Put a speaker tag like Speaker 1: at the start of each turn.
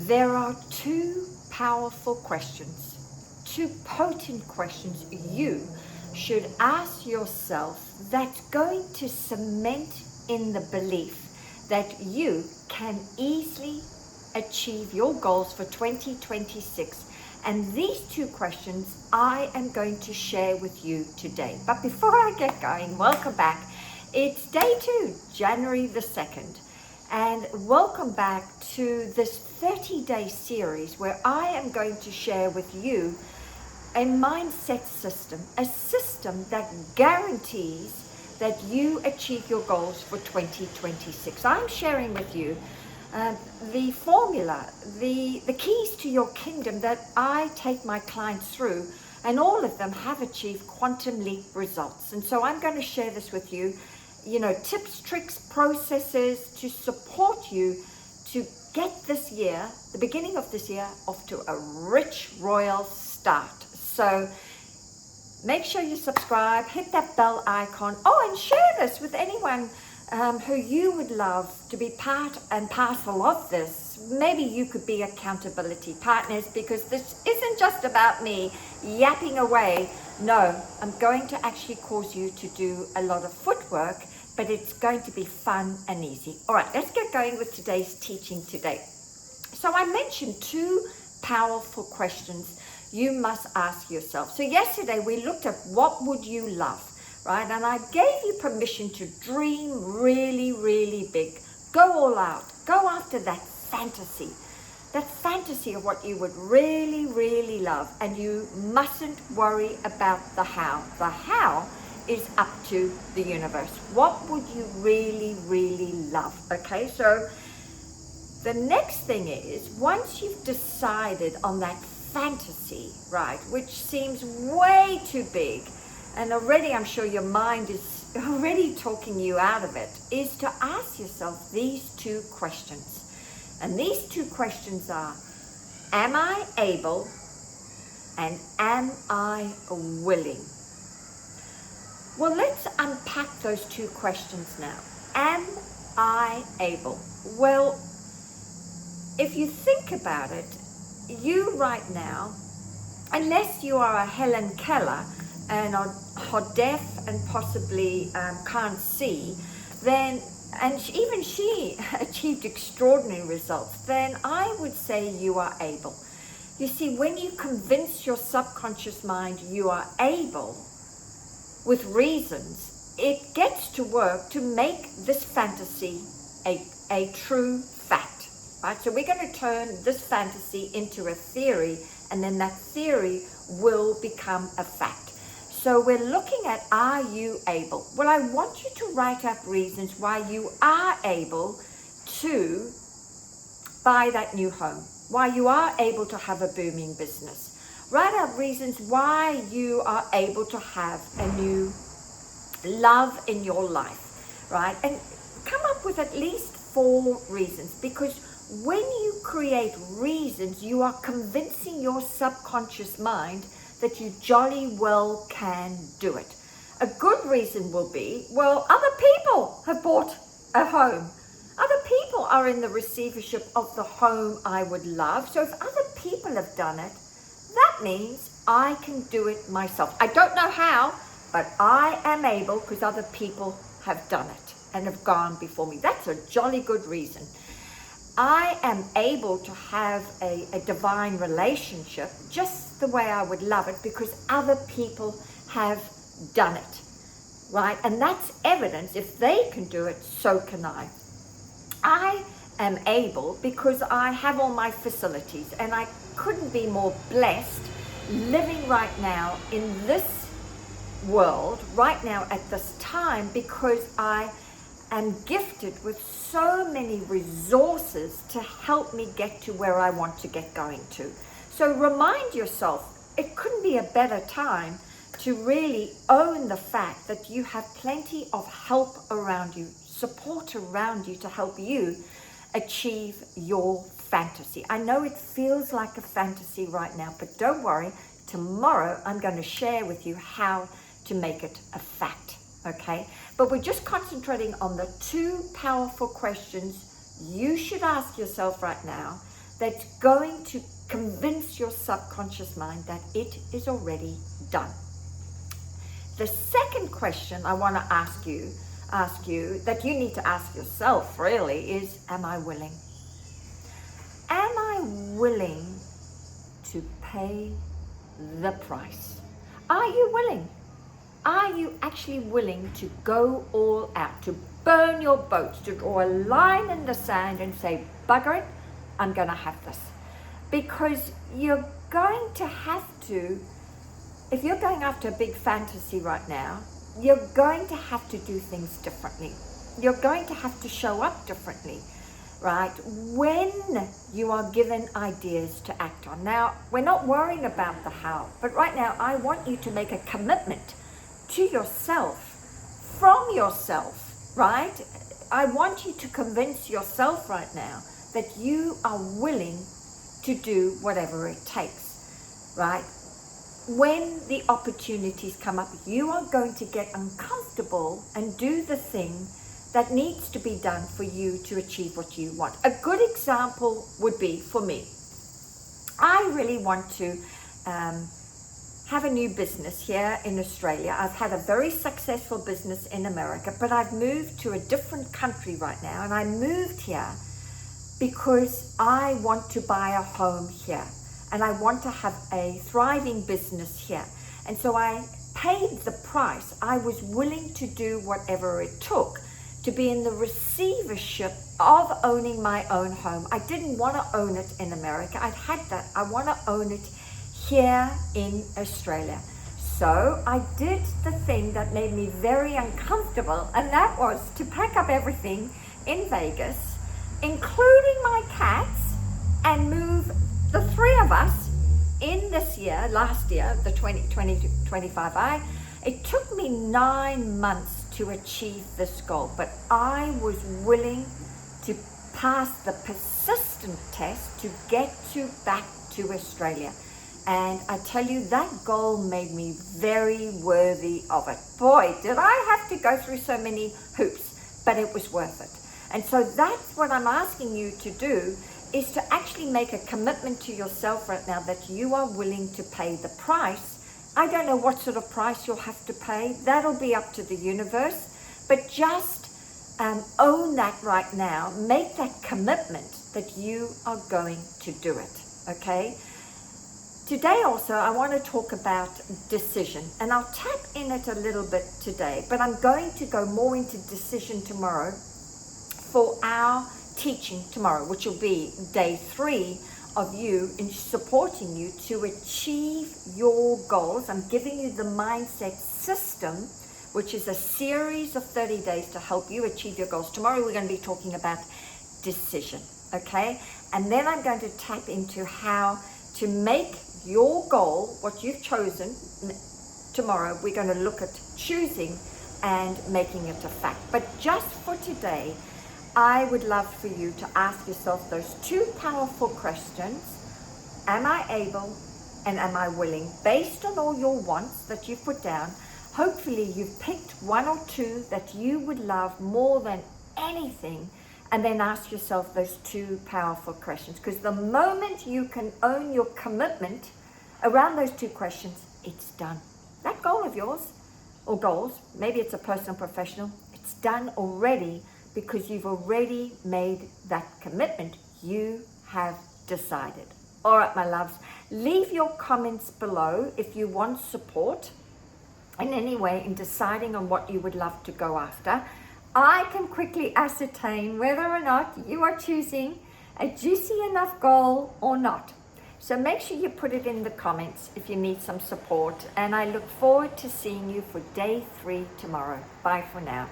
Speaker 1: There are two powerful questions, two potent questions you should ask yourself that's going to cement in the belief that you can easily achieve your goals for 2026. And these two questions I am going to share with you today. But before I get going, welcome back. It's day 2, January the 2nd. And welcome back to this 30-day series where I am going to share with you a mindset system, a system that guarantees that you achieve your goals for 2026. I'm sharing with you the formula, the keys to your kingdom that I take my clients through, and all of them have achieved quantum leap results. And so I'm going to share this with you, tips, tricks, processes to support you to get this year, the beginning of this year, off to a rich royal start. So make sure you subscribe, hit that bell icon. Oh, and share this with anyone who you would love to be part and parcel of this. Maybe you could be accountability partners, because this isn't just about me yapping away. No, I'm going to actually cause you to do a lot of footwork, but it's going to be fun and easy. All right, let's get going with today's teaching today. So I mentioned two powerful questions you must ask yourself. So yesterday we looked at what would you love, right? And I gave you permission to dream really, really big. Go all out. Go after that fantasy of what you would really, really love. And you mustn't worry about the how. The how is up to the universe. What would you really, really love? Okay, so the next thing is, once you've decided on that fantasy, right, which seems way too big, and already I'm sure your mind is already talking you out of it, is to ask yourself these two questions. And these two questions are, am I able and am I willing? Well, let's unpack those two questions now. Am I able? Well, if you think about it, you right now, unless you are a Helen Keller and are deaf and possibly can't see, then, and even she achieved extraordinary results, then I would say you are able. You see, when you convince your subconscious mind you are able with reasons, it gets to work to make this fantasy a true fact, right? So we're going to turn this fantasy into a theory, and then that theory will become a fact. So we're looking at, are you able? Well, I want you to write up reasons why you are able to buy that new home, why you are able to have a booming business. Write out reasons why you are able to have a new love in your life, right? And come up with at least 4 reasons, because when you create reasons, you are convincing your subconscious mind that you jolly well can do it. A good reason will be, well, other people have bought a home. Other people are in the receivership of the home I would love. So if other people have done it, that means I can do it myself. I don't know how, but I am able because other people have done it and have gone before me. That's a jolly good reason. I am able to have a divine relationship just the way I would love it because other people have done it, right? And that's evidence. If they can do it, so can I. I am able because I have all my facilities, and I couldn't be more blessed living right now in this world, right now at this time, because I am gifted with so many resources to help me get to where I want to get going to. So remind yourself, it couldn't be a better time to really own the fact that you have plenty of help around you, support around you to help you achieve your fantasy. I know it feels like a fantasy right now, but don't worry. Tomorrow, I'm going to share with you how to make it a fact, okay? But we're just concentrating on the 2 powerful questions you should ask yourself right now that's going to convince your subconscious mind that it is already done. The second question I want to ask you, that you need to ask yourself really, is, am I willing? Am I willing to pay the price? Are you willing? Are you actually willing to go all out, to burn your boats, to draw a line in the sand and say, bugger it, I'm going to have this? Because you're going to have to, if you're going after a big fantasy right now, you're going to have to do things differently. You're going to have to show up differently, right? When you are given ideas to act on. Now, we're not worrying about the how, but right now I want you to make a commitment to yourself, from yourself, right? I want you to convince yourself right now that you are willing to do whatever it takes, right? When the opportunities come up, you are going to get uncomfortable and do the thing that needs to be done for you to achieve what you want. A good example would be, for me, I really want to have a new business here in Australia. I've had a very successful business in America, but I've moved to a different country right now, and I moved here because I want to buy a home here, and I want to have a thriving business here. And so I paid the price. I was willing to do whatever it took to be in the receivership of owning my own home. I didn't want to own it in America. I'd had that. I want to own it here in Australia. So I did the thing that made me very uncomfortable, and that was to pack up everything in Vegas, including my cats, and move the three of us in this year, last year, the 2025. It took me 9 months to achieve this goal, but I was willing to pass the persistent test to get back to Australia. And I tell you, that goal made me very worthy of it. Boy, did I have to go through so many hoops, but it was worth it. And so that's what I'm asking you to do, is to actually make a commitment to yourself right now that you are willing to pay the price. I don't know what sort of price you'll have to pay. That'll be up to the universe. But just own that right now. Make that commitment that you are going to do it, okay? Today also, I want to talk about decision, and I'll tap in it a little bit today, but I'm going to go more into decision tomorrow for our teaching tomorrow, which will be day 3 of you in supporting you to achieve your goals. I'm giving you the mindset system, which is a series of 30 days to help you achieve your goals. Tomorrow we're going to be talking about decision, okay? And then I'm going to tap into how to make your goal, what you've chosen. Tomorrow we're going to look at choosing and making it a fact. But just for today, I would love for you to ask yourself those 2 powerful questions. Am I able and am I willing? Based on all your wants that you've put down, hopefully you've picked 1 or 2 that you would love more than anything, and then ask yourself those 2 powerful questions. Because the moment you can own your commitment around those 2 questions, it's done. That goal of yours, or goals, maybe it's a personal, professional, it's done already, because you've already made that commitment. You have decided. All right, my loves, leave your comments below if you want support in any way in deciding on what you would love to go after. I can quickly ascertain whether or not you are choosing a juicy enough goal or not. So make sure you put it in the comments if you need some support. And I look forward to seeing you for day 3 tomorrow. Bye for now.